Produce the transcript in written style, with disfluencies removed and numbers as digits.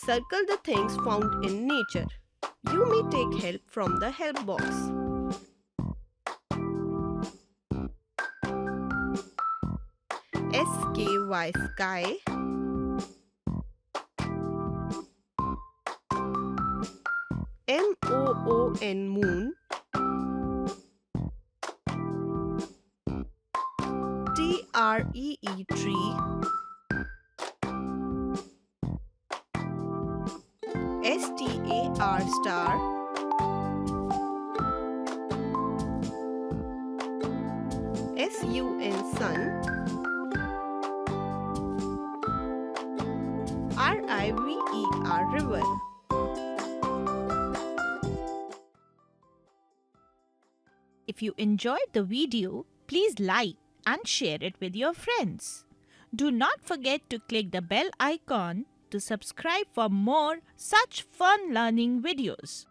Circle the things found in nature. You may take help from the help box. SKY sky, MOON moon, TREE tree, STAR star, SUN sun, RIVER river. If you enjoyed the video, please like and share it with your friends. Do not forget to click the bell icon to subscribe for more such fun learning videos.